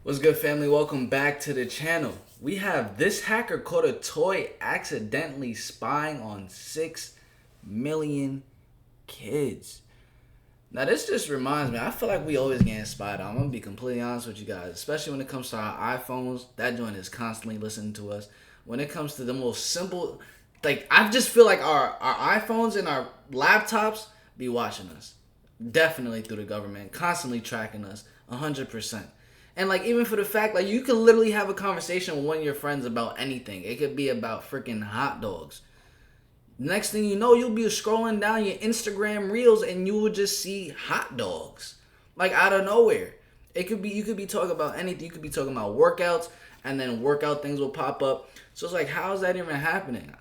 What's good, family? Welcome back to the channel. We have this hacker caught a toy accidentally spying on 6 million kids. Now this just reminds me, I feel like we always getting spied on. I'm gonna be completely honest with you guys, especially when it comes to our iPhones. That joint is constantly listening to us. When it comes to the most simple, like I just feel like our iPhones and our laptops be watching us. Definitely through the government, constantly tracking us, 100%. And like even for the fact, like you could literally have a conversation with one of your friends about anything. It could be about freaking hot dogs. Next thing you know, you'll be scrolling down your Instagram reels and you will just see hot dogs. Like out of nowhere. You could be talking about anything. You could be talking about workouts and then workout things will pop up. So it's like, how is that even happening?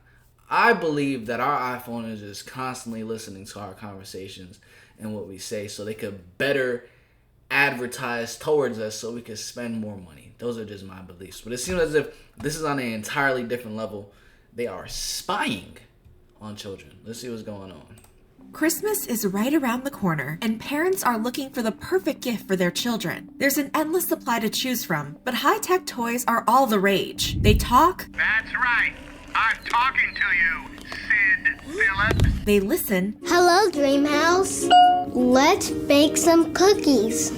I believe that our iPhone is just constantly listening to our conversations and what we say so they could better advertise towards us so we could spend more money. Those are just my beliefs. But it seems as if this is on an entirely different level. They are spying on children. Let's see what's going on. Christmas is right around the corner, and parents are looking for the perfect gift for their children. There's an endless supply to choose from, but high-tech toys are all the rage. They talk. That's right. I'm talking to you, Sid Phillips. They listen. Hello, Dreamhouse. Let's bake some cookies.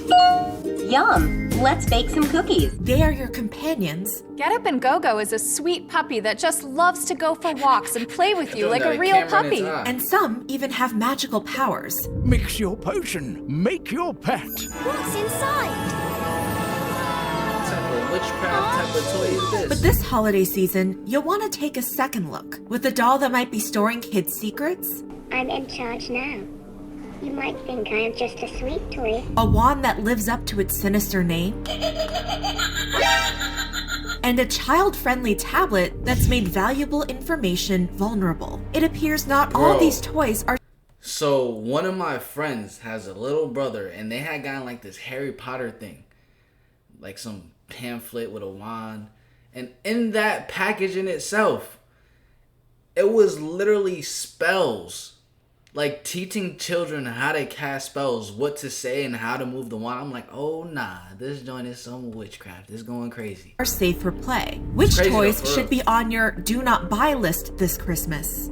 Yum! Let's bake some cookies. They are your companions. Get Up and Go-Go is a sweet puppy that just loves to go for walks and play with you like a real puppy. And some even have magical powers. Mix your potion. Make your pet. What's inside? Witchcraft type of toy is this? But this holiday season, you'll want to take a second look. With a doll that might be storing kids' secrets. I'm in charge now. You might think I am just a sweet toy. A wand that lives up to its sinister name. And a child-friendly tablet that's made valuable information vulnerable. It appears not all these toys are... So one of my friends has a little brother and they had gotten like this Harry Potter thing. Like some pamphlet with a wand. And in that package in itself, it was literally spells. Like teaching children how to cast spells, what to say, and how to move the wand. I'm like, oh nah, this joint is some witchcraft. It's going crazy. Are safe for play. Which toys should be on your do not buy list this Christmas?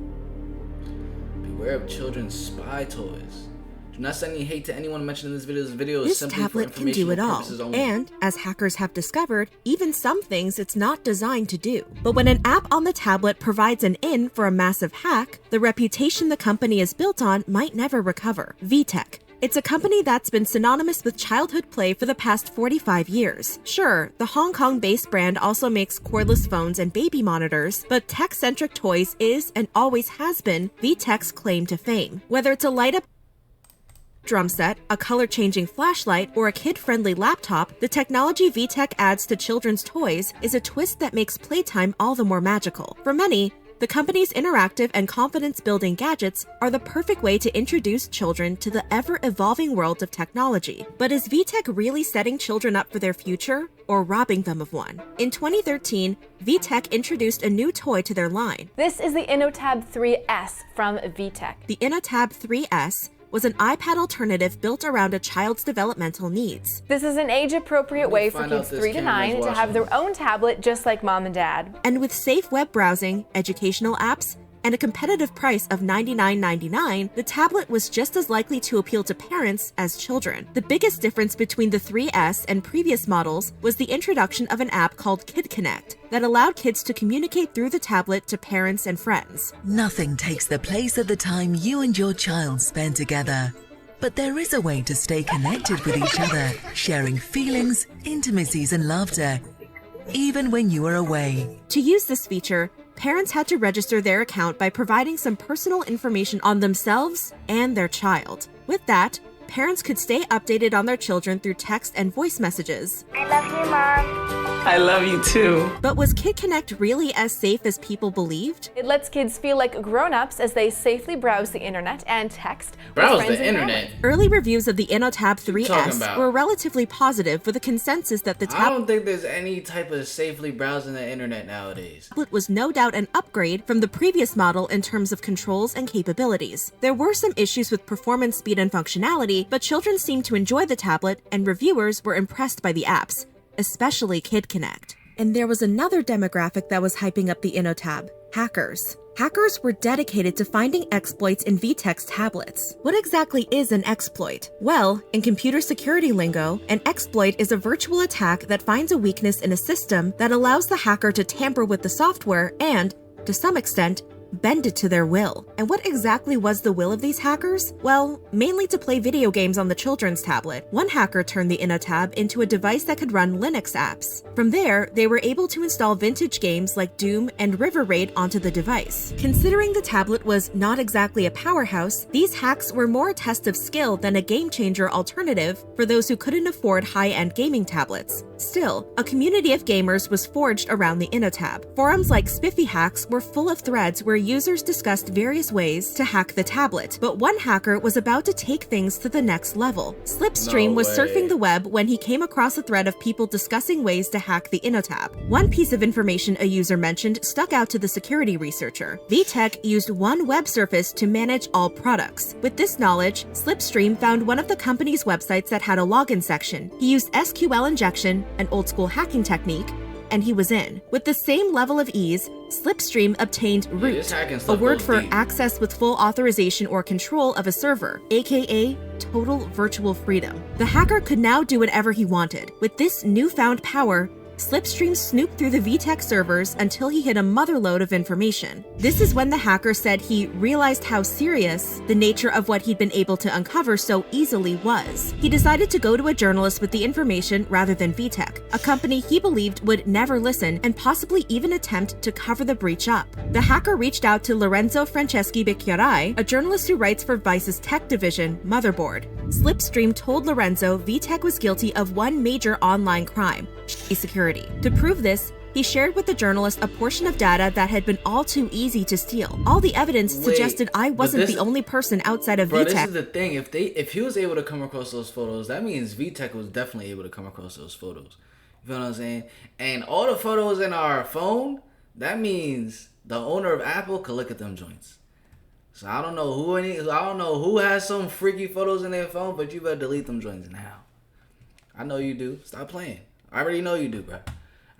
Beware of children's spy toys. Do not send any hate to anyone mentioned in this video. This video is simply for tablet can do it all. Only. And, as hackers have discovered, even some things it's not designed to do. But when an app on the tablet provides an in for a massive hack, the reputation the company is built on might never recover. VTech. It's a company that's been synonymous with childhood play for the past 45 years. Sure, the Hong Kong-based brand also makes cordless phones and baby monitors, but tech-centric toys is, and always has been, VTech's claim to fame. Whether it's a light-up drum set, a color-changing flashlight, or a kid-friendly laptop, the technology VTech adds to children's toys is a twist that makes playtime all the more magical. For many, the company's interactive and confidence-building gadgets are the perfect way to introduce children to the ever-evolving world of technology. But is VTech really setting children up for their future, or robbing them of one? In 2013, VTech introduced a new toy to their line. This is the InnoTab 3S from VTech. The InnoTab 3S was an iPad alternative built around a child's developmental needs. This is an age-appropriate way for kids 3 to 9 to have their own tablet just like mom and dad. And with safe web browsing, educational apps, and a competitive price of $99.99, the tablet was just as likely to appeal to parents as children. The biggest difference between the 3S and previous models was the introduction of an app called Kid Connect that allowed kids to communicate through the tablet to parents and friends. Nothing takes the place of the time you and your child spend together. But there is a way to stay connected with each other, sharing feelings, intimacies, and laughter, even when you are away. To use this feature, parents had to register their account by providing some personal information on themselves and their child. With that, parents could stay updated on their children through text and voice messages. I love you, Mom. I love you too. But was Kid Connect really as safe as people believed? It lets kids feel like grown-ups as they safely browse the internet and text Browse with friends the and internet? family. Early reviews of the InnoTab 3S were relatively positive, with a consensus that the I don't think there's any type of safely browsing the internet nowadays. tablet was no doubt an upgrade from the previous model in terms of controls and capabilities. There were some issues with performance, speed, and functionality, but children seemed to enjoy the tablet, and reviewers were impressed by the apps, especially Kid Connect. And there was another demographic that was hyping up the InnoTab: hackers. Hackers were dedicated to finding exploits in VTech's tablets. What exactly is an exploit? Well, in computer security lingo, an exploit is a virtual attack that finds a weakness in a system that allows the hacker to tamper with the software and, to some extent, bend it to their will. And what exactly was the will of these hackers? Well, mainly to play video games on the children's tablet. One hacker turned the InnoTab into a device that could run Linux apps. From there, they were able to install vintage games like Doom and River Raid onto the device. Considering the tablet was not exactly a powerhouse, these hacks were more a test of skill than a game-changer alternative for those who couldn't afford high-end gaming tablets. Still, a community of gamers was forged around the InnoTab. Forums like Spiffy Hacks were full of threads where users discussed various ways to hack the tablet, but one hacker was about to take things to the next level. Slipstream was surfing the web when he came across a thread of people discussing ways to hack the InnoTab. One piece of information a user mentioned stuck out to the security researcher. VTech used one web surface to manage all products. With this knowledge, Slipstream found one of the company's websites that had a login section. He used SQL injection, an old-school hacking technique, and he was in. With the same level of ease, Slipstream obtained root, a word for access with full authorization or control of a server, aka total virtual freedom. The hacker could now do whatever he wanted. With this newfound power, Slipstream snooped through the VTech servers until he hit a motherlode of information. This is when the hacker said he realized how serious the nature of what he'd been able to uncover so easily was. He decided to go to a journalist with the information rather than VTech, a company he believed would never listen and possibly even attempt to cover the breach up. The hacker reached out to Lorenzo Franceschi Becchiarai, a journalist who writes for Vice's tech division, Motherboard. Slipstream told Lorenzo VTech was guilty of one major online crime: security. To prove this, he shared with the journalist a portion of data that had been all too easy to steal. All the evidence suggested I wasn't the only person outside of VTech. This is the thing. If he was able to come across those photos, that means VTech was definitely able to come across those photos. You know what I'm saying? And all the photos in our phone, that means the owner of Apple could look at them joints. So I don't know who has some freaky photos in their phone, but you better delete them joints now. I know you do. Stop playing. I already know you do, bro.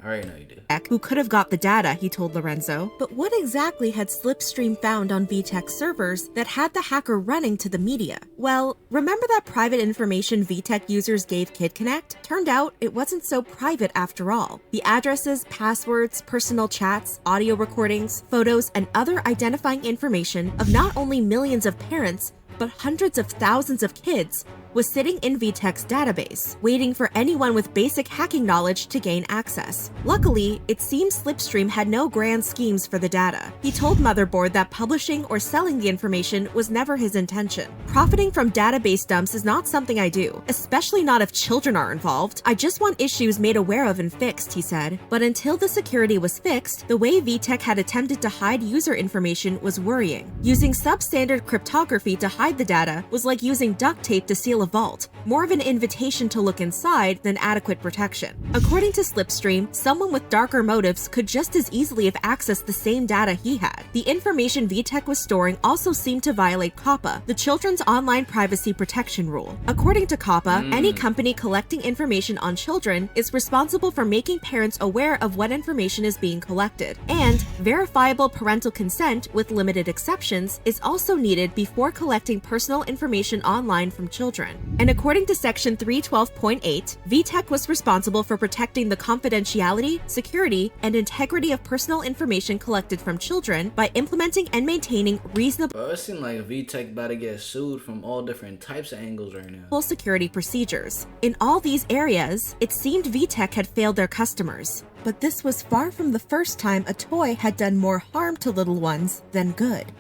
I already know you do. Who could have got the data, he told Lorenzo. But what exactly had Slipstream found on VTech servers that had the hacker running to the media? Well, remember that private information VTech users gave Kid Connect? Turned out it wasn't so private after all. The addresses, passwords, personal chats, audio recordings, photos, and other identifying information of not only millions of parents, but hundreds of thousands of kids was sitting in VTech's database, waiting for anyone with basic hacking knowledge to gain access. Luckily, it seems Slipstream had no grand schemes for the data. He told Motherboard that publishing or selling the information was never his intention. Profiting from database dumps is not something I do, especially not if children are involved. I just want issues made aware of and fixed, he said. But until the security was fixed, the way VTech had attempted to hide user information was worrying. Using substandard cryptography to hide the data was like using duct tape to seal a vault, more of an invitation to look inside than adequate protection. According to Slipstream, someone with darker motives could just as easily have accessed the same data he had. The information VTech was storing also seemed to violate COPPA, the Children's Online Privacy Protection Rule. According to COPPA, any company collecting information on children is responsible for making parents aware of what information is being collected. And verifiable parental consent, with limited exceptions, is also needed before collecting personal information online from children. And according to Section 312.8, VTech was responsible for protecting the confidentiality, security, and integrity of personal information collected from children by implementing and maintaining reasonable Bro, it seems like VTech about to get sued from all different types of angles right now. security procedures. In all these areas, it seemed VTech had failed their customers. But this was far from the first time a toy had done more harm to little ones than good.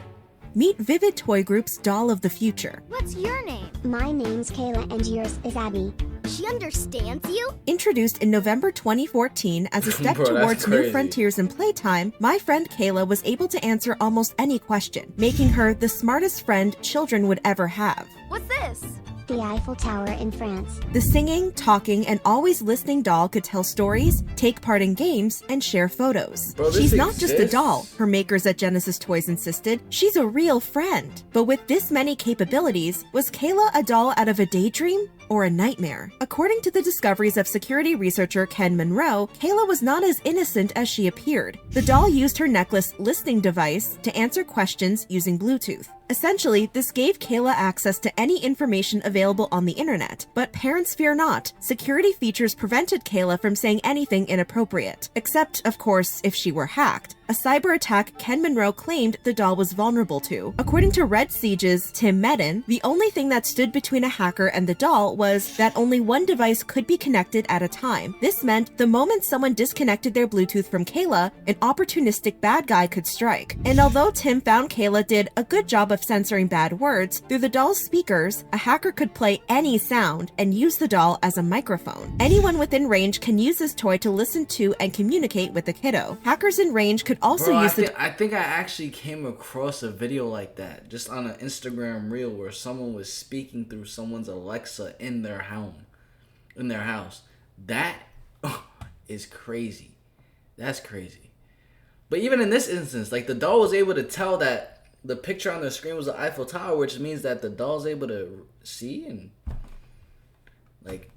Meet Vivid Toy Group's Doll of the Future. What's your name? My name's Kayla and yours is Abby. She understands you? Introduced in November 2014 as a step Bro, that's towards crazy. new frontiers in playtime, my friend Kayla was able to answer almost any question, making her the smartest friend children would ever have. What's this? The Eiffel Tower in France. The singing, talking, and always listening doll could tell stories, take part in games, and share photos. Bro, this She's not just a exists? doll, her makers at Genesis Toys insisted. She's a real friend. But with this many capabilities, was Kayla a doll out of a daydream? or a nightmare. According to the discoveries of security researcher Ken Monroe, Kayla was not as innocent as she appeared. The doll used her necklace listening device to answer questions using Bluetooth. Essentially, this gave Kayla access to any information available on the internet. But parents fear not. Security features prevented Kayla from saying anything inappropriate. Except, of course, if she were hacked. A cyber attack Ken Monroe claimed the doll was vulnerable to. According to Red Siege's Tim Medin, the only thing that stood between a hacker and the doll was that only one device could be connected at a time. This meant the moment someone disconnected their Bluetooth from Kayla, an opportunistic bad guy could strike. And although Tim found Kayla did a good job of censoring bad words, through the doll's speakers, a hacker could play any sound and use the doll as a microphone. Anyone within range can use this toy to listen to and communicate with the kiddo. Hackers in range could also use I think I actually came across a video like that just on an Instagram reel where someone was speaking through someone's Alexa in their house. That is crazy. That's crazy. But even in this instance, like, the doll was able to tell that the picture on the screen was the Eiffel Tower, which means that the doll's able to see and, like,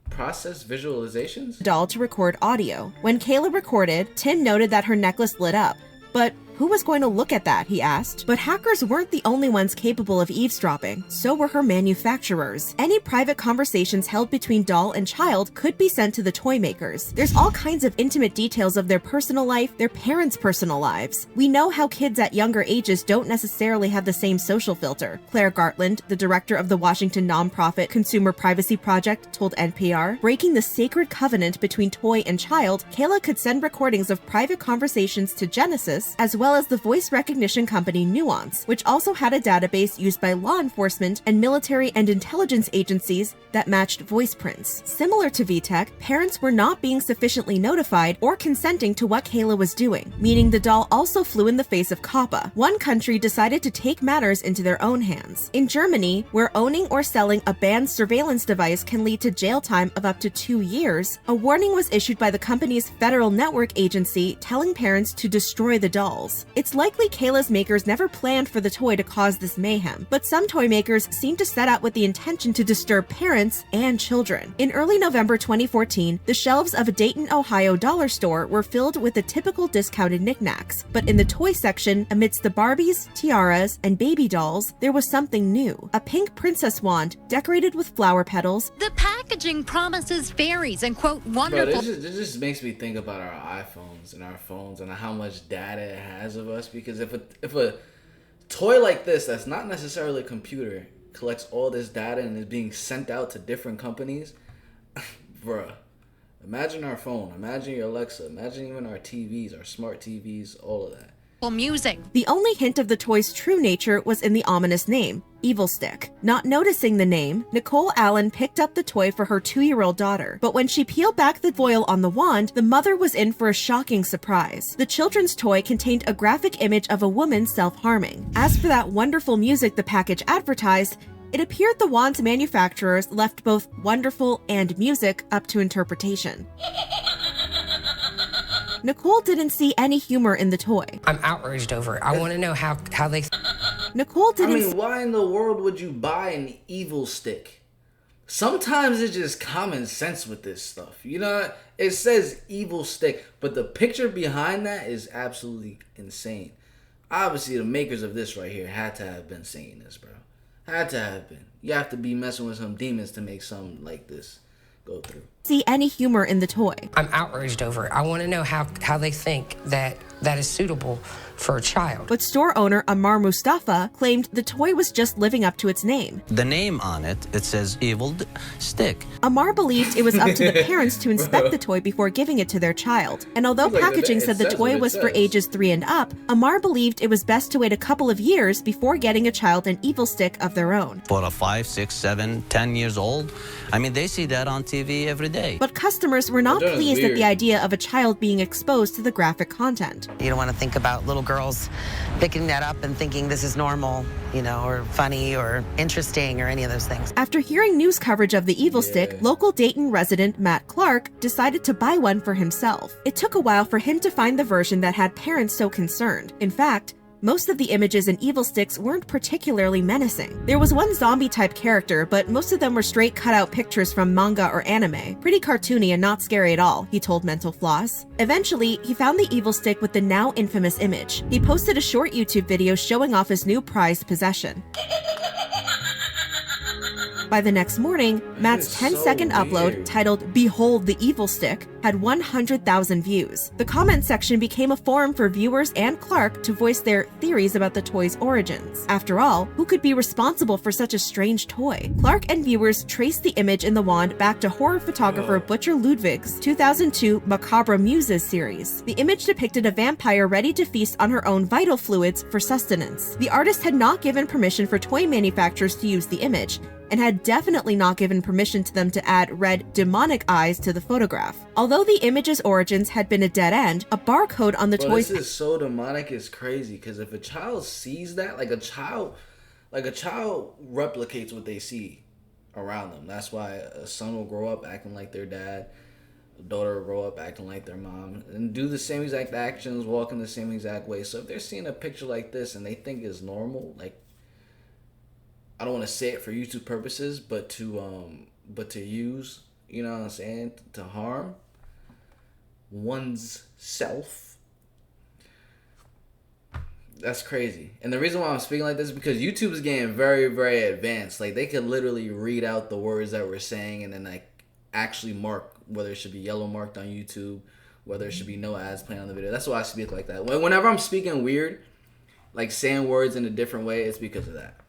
process visualizations? Doll to record audio. When Kayla recorded, Tim noted that her necklace lit up. But who was going to look at that, he asked. But hackers weren't the only ones capable of eavesdropping. So were her manufacturers. Any private conversations held between doll and child could be sent to the toy makers. There's all kinds of intimate details of their personal life, their parents' personal lives. We know how kids at younger ages don't necessarily have the same social filter. Claire Gartland, the director of the Washington nonprofit Consumer Privacy Project, told NPR, breaking the sacred covenant between toy and child, Kayla could send recordings of private conversations to Genesis, as well as the voice recognition company Nuance, which also had a database used by law enforcement and military and intelligence agencies that matched voice prints. Similar to VTech, parents were not being sufficiently notified or consenting to what Kayla was doing, meaning the doll also flew in the face of COPPA. One country decided to take matters into their own hands. In Germany, where owning or selling a banned surveillance device can lead to jail time of up to 2 years, a warning was issued by the company's federal network agency telling parents to destroy the dolls. It's likely Kayla's makers never planned for the toy to cause this mayhem, but some toy makers seem to set out with the intention to disturb parents and children. In early November 2014, the shelves of a Dayton, Ohio dollar store were filled with the typical discounted knickknacks, but in the toy section, amidst the Barbies, tiaras, and baby dolls, there was something new. A pink princess wand decorated with flower petals. The packaging promises fairies and, quote, wonderful... Bro, this just makes me think about our iPhones and our phones and how much data it has of us, because if a toy like this that's not necessarily a computer collects all this data and is being sent out to different companies, bruh, imagine our phone, imagine your Alexa, imagine even our TVs, our smart TVs, all of that. Music. The only hint of the toy's true nature was in the ominous name, Evil Stick. Not noticing the name, Nicole Allen picked up the toy for her 2-year-old daughter. But when she peeled back the foil on the wand, the mother was in for a shocking surprise. The children's toy contained a graphic image of a woman self-harming. As for that wonderful music the package advertised, it appeared the wand's manufacturers left both wonderful and music up to interpretation. Nicole didn't see any humor in the toy. I'm outraged over it. I want to know how they... Nicole didn't... I mean, why in the world would you buy an evil stick? Sometimes it's just common sense with this stuff. You know, it says evil stick, but the picture behind that is absolutely insane. Obviously, the makers of this right here had to have been saying this, bro. Had to have been. You have to be messing with some demons to make something like this go through. See any humor in the toy. I'm outraged over it. I want to know how they think that is suitable for a child. But store owner Ammar Mustafa claimed the toy was just living up to its name. The name on it says Evil Stick. Ammar believed it was up to the parents to inspect the toy before giving it to their child. And although packaging said the toy was for ages 3 and up, Ammar believed it was best to wait a couple of years before getting a child an Evil Stick of their own. For a 5, 6, 7, 10 years old, I mean, they see that on TV every day. But customers were not pleased at the idea of a child being exposed to the graphic content. You don't want to think about little girls picking that up and thinking this is normal, you know, or funny or interesting or any of those things. After hearing news coverage of the Evil Stick, local Dayton resident Matt Clark decided to buy one for himself. It took a while for him to find the version that had parents so concerned. In fact, Most of the images in Evil Sticks weren't particularly menacing. There was one zombie-type character, but most of them were straight cut-out pictures from manga or anime. Pretty cartoony and not scary at all, he told Mental Floss. Eventually, he found the Evil Stick with the now infamous image. He posted a short YouTube video showing off his new prized possession. By the next morning, Matt's 10-second upload, titled "Behold the Evil Stick," had 100,000 views. The comment section became a forum for viewers and Clark to voice their theories about the toy's origins. After all, who could be responsible for such a strange toy? Clark and viewers traced the image in the wand back to horror photographer Butcher Ludwig's 2002 Macabre Muses series. The image depicted a vampire ready to feast on her own vital fluids for sustenance. The artist had not given permission for toy manufacturers to use the image, and had definitely not given permission to them to add red demonic eyes to the photograph. Although the image's origins had been a dead end, a barcode on the toy's— This is so demonic, it's crazy, because if a child sees that, like a child replicates what they see around them. That's why a son will grow up acting like their dad, a daughter will grow up acting like their mom, and do the same exact actions, walk in the same exact way. So if they're seeing a picture like this and they think it's normal, like, I don't want to say it for YouTube purposes, but to use, you know what I'm saying, to harm one's self, that's crazy. And the reason why I'm speaking like this is because YouTube is getting very, very advanced. Like, they could literally read out the words that we're saying and then like actually mark whether it should be yellow marked on YouTube, whether it should be no ads playing on the video. That's why I speak like that. Whenever I'm speaking weird, like saying words in a different way, it's because of that.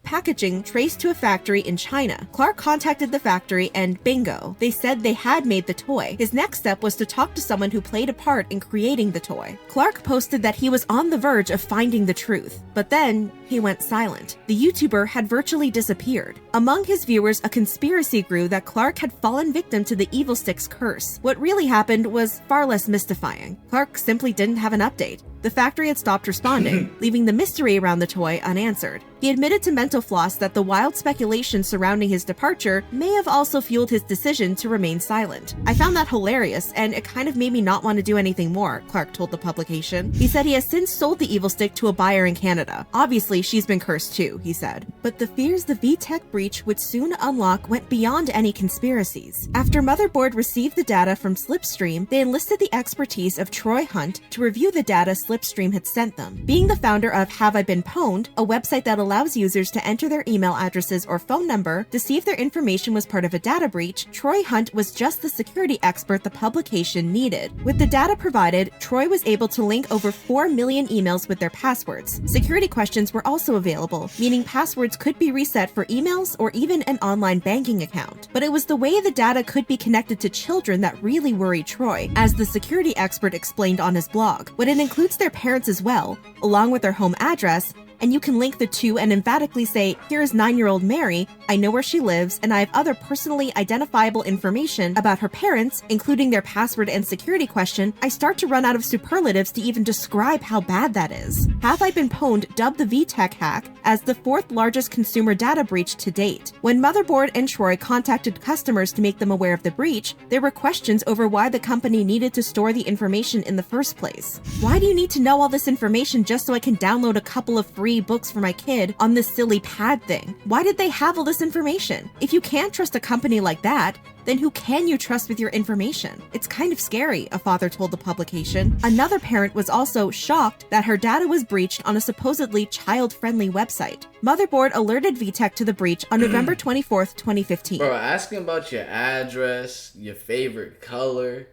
Packaging traced to a factory in China. Clark contacted the factory and bingo, they said they had made the toy. His next step was to talk to someone who played a part in creating the toy. Clark posted that he was on the verge of finding the truth, but then he went silent. The YouTuber had virtually disappeared. Among his viewers, a conspiracy grew that Clark had fallen victim to the Evil Stick's curse. What really happened was far less mystifying. Clark simply didn't have an update. The factory had stopped responding, leaving the mystery around the toy unanswered. He admitted to Mental Floss that the wild speculation surrounding his departure may have also fueled his decision to remain silent. "I found that hilarious, and it kind of made me not want to do anything more," Clark told the publication. He said he has since sold the Evil Stick to a buyer in Canada. "Obviously, she's been cursed too," he said. But the fears the VTech breach would soon unlock went beyond any conspiracies. After Motherboard received the data from Slipstream, they enlisted the expertise of Troy Hunt to review the data Slipstream had sent them. Being the founder of Have I Been Pwned, a website that allows users to enter their email addresses or phone number to see if their information was part of a data breach, Troy Hunt was just the security expert the publication needed. With the data provided, Troy was able to link over 4 million emails with their passwords. Security questions were also available, meaning passwords could be reset for emails or even an online banking account. But it was the way the data could be connected to children that really worried Troy, as the security expert explained on his blog. But it includes their parents as well, along with their home address, and you can link the two and emphatically say, "Here's 9-year-old Mary, I know where she lives, and I have other personally identifiable information about her parents, including their password and security question." I start to run out of superlatives to even describe how bad that is. Have I Been Pwned dubbed the VTech hack as the 4th largest consumer data breach to date. When Motherboard and Troy contacted customers to make them aware of the breach, there were questions over why the company needed to store the information in the first place. "Why do you need to know all this information just so I can download a couple of free books for my kid on this silly pad thing? Why did they have all this information? If you can't trust a company like that, then who can you trust with your information? It's kind of scary," a father told the publication. Another parent was also shocked that her data was breached on a supposedly child-friendly website. Motherboard alerted VTech to the breach on November 24th, 2015. Bro, asking about your address, your favorite color,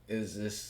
is this...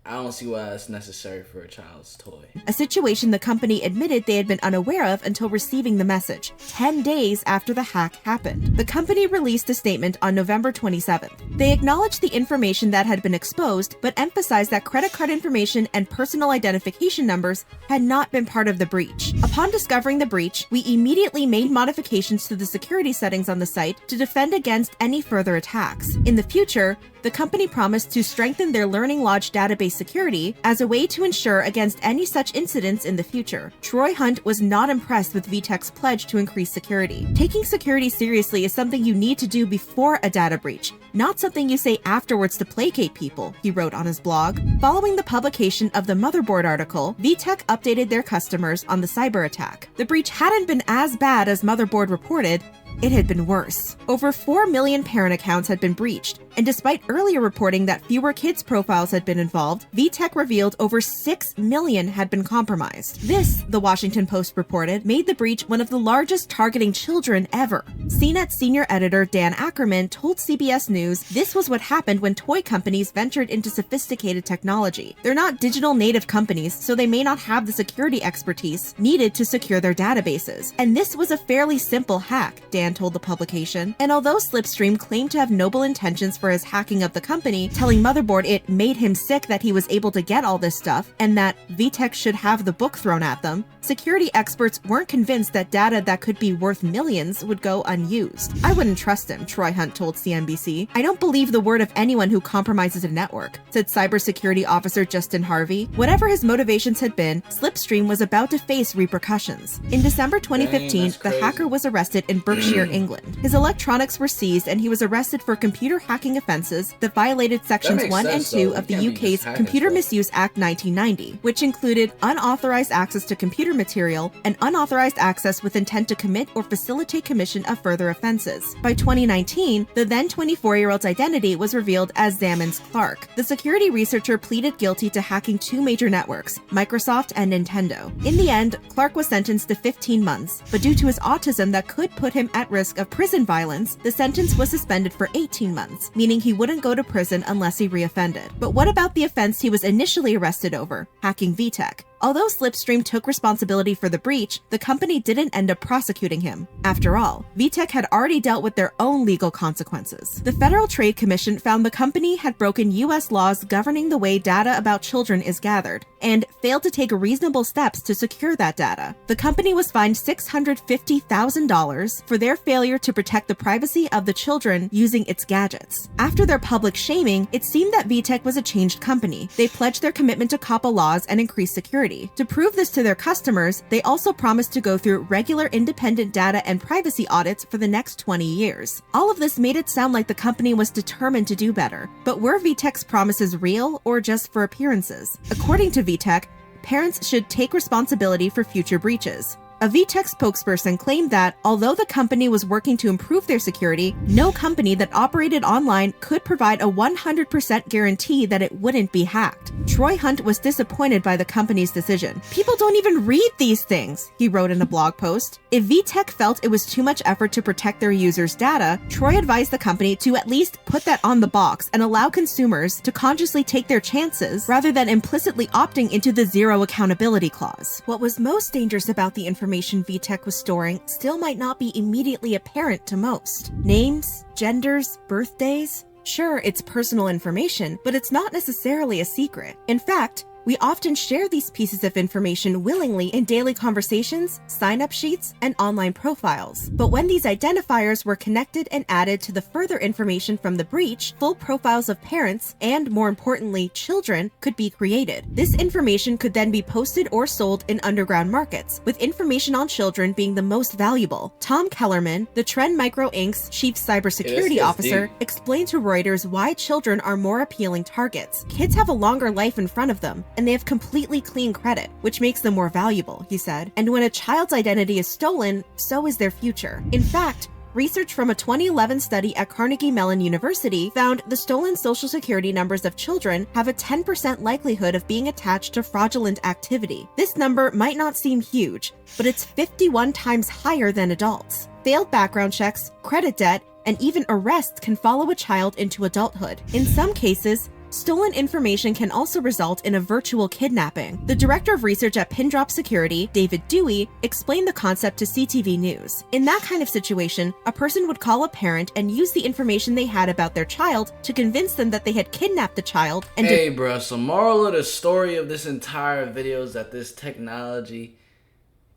I don't see why that's necessary for a child's toy. A situation the company admitted they had been unaware of until receiving the message, 10 days after the hack happened. The company released a statement on November 27th. They acknowledged the information that had been exposed, but emphasized that credit card information and personal identification numbers had not been part of the breach. Upon discovering the breach, we immediately made modifications to the security settings on the site to defend against any further attacks. In the future, the company promised to strengthen their Learning Lodge database increase security as a way to ensure against any such incidents in the future. Troy Hunt was not impressed with VTech's pledge to increase security. Taking security seriously is something you need to do before a data breach, not something you say afterwards to placate people, he wrote on his blog. Following the publication of the Motherboard article, VTech updated their customers on the cyber attack. The breach hadn't been as bad as Motherboard reported. It had been worse. Over 4 million parent accounts had been breached, and despite earlier reporting that fewer kids' profiles had been involved, VTech revealed over 6 million had been compromised. This, the Washington Post reported, made the breach one of the largest targeting children ever. CNET senior editor Dan Ackerman told CBS News this was what happened when toy companies ventured into sophisticated technology. They're not digital native companies, so they may not have the security expertise needed to secure their databases. And this was a fairly simple hack, Dan told the publication. And although Slipstream claimed to have noble intentions for his hacking of the company, telling Motherboard it made him sick that he was able to get all this stuff and that VTech should have the book thrown at them, security experts weren't convinced that data that could be worth millions would go unused. I wouldn't trust him, Troy Hunt told CNBC. I don't believe the word of anyone who compromises a network, said cybersecurity officer Justin Harvey. Whatever his motivations had been, Slipstream was about to face repercussions. In December 2015, the hacker was arrested in Berkshire, England. His electronics were seized and he was arrested for computer hacking offenses that violated sections 1 and 2 of the UK's Computer Misuse Act 1990, which included unauthorized access to computer material and unauthorized access with intent to commit or facilitate commission of further offenses. By 2019, the then 24-year-old's identity was revealed as Zammons Clark. The security researcher pleaded guilty to hacking 2 major networks, Microsoft and Nintendo. In the end, Clark was sentenced to 15 months, but due to his autism that could put him at risk of prison violence, the sentence was suspended for 18 months, meaning he wouldn't go to prison unless he reoffended. But what about the offense he was initially arrested over, hacking VTech? Although Slipstream took responsibility for the breach, the company didn't end up prosecuting him. After all, VTech had already dealt with their own legal consequences. The Federal Trade Commission found the company had broken U.S. laws governing the way data about children is gathered, and failed to take reasonable steps to secure that data. The company was fined $650,000 for their failure to protect the privacy of the children using its gadgets. After their public shaming, it seemed that VTech was a changed company. They pledged their commitment to COPPA laws and increase security. To prove this to their customers, they also promised to go through regular independent data and privacy audits for the next 20 years. All of this made it sound like the company was determined to do better. But were VTech's promises real or just for appearances? According to VTech, parents should take responsibility for future breaches. A VTech spokesperson claimed that, although the company was working to improve their security, no company that operated online could provide a 100% guarantee that it wouldn't be hacked. Troy Hunt was disappointed by the company's decision. People don't even read these things, he wrote in a blog post. If VTech felt it was too much effort to protect their users' data, Troy advised the company to at least put that on the box and allow consumers to consciously take their chances rather than implicitly opting into the zero accountability clause. What was most dangerous about the information VTech was storing still might not be immediately apparent to most. Names, genders, birthdays. Sure, it's personal information, but it's not necessarily a secret. In fact, we often share these pieces of information willingly in daily conversations, sign-up sheets, and online profiles. But when these identifiers were connected and added to the further information from the breach, full profiles of parents, and more importantly, children, could be created. This information could then be posted or sold in underground markets, with information on children being the most valuable. Tom Kellerman, the Trend Micro Inc.'s chief cybersecurity officer, explained to Reuters why children are more appealing targets. Kids have a longer life in front of them, and they have completely clean credit, which makes them more valuable, he said. And when a child's identity is stolen, so is their future. In fact, research from a 2011 study at Carnegie Mellon University found the stolen social security numbers of children have a 10% likelihood of being attached to fraudulent activity. This number might not seem huge, but it's 51 times higher than adults. Failed background checks, credit debt, and even arrests can follow a child into adulthood. In some cases, stolen information can also result in a virtual kidnapping. The director of research at Pindrop Security, David Dewey, explained the concept to CTV News. In that kind of situation, a person would call a parent and use the information they had about their child to convince them that they had kidnapped the child and Hey bro, so moral of the story of this entire video is that this technology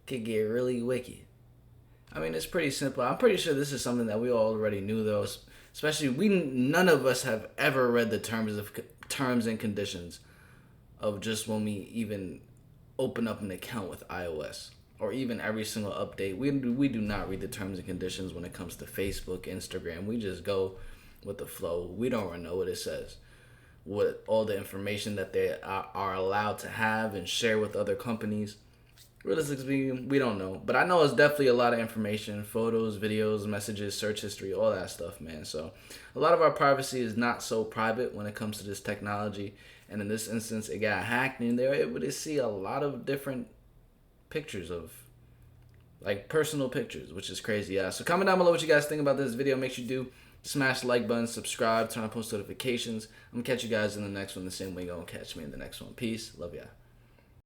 could get really wicked. I mean, it's pretty simple. I'm pretty sure this is something that we already knew though. Especially, none of us have ever read the terms and conditions of just when we even open up an account with iOS, or even every single update. We do not read the terms and conditions when it comes to Facebook, Instagram. We just go with the flow. We don't really know what it says, what all the information that they are allowed to have and share with other companies. Realistically, we don't know. But I know it's definitely a lot of information, photos, videos, messages, search history, all that stuff, man. So a lot of our privacy is not so private when it comes to this technology. And in this instance, it got hacked, and they were able to see a lot of different pictures of, like, personal pictures, which is crazy. Yeah. So comment down below what you guys think about this video. Make sure you do smash the like button, subscribe, turn on post notifications. I'm gonna catch you guys in the next one the same way you're gonna catch me in the next one. Peace. Love ya.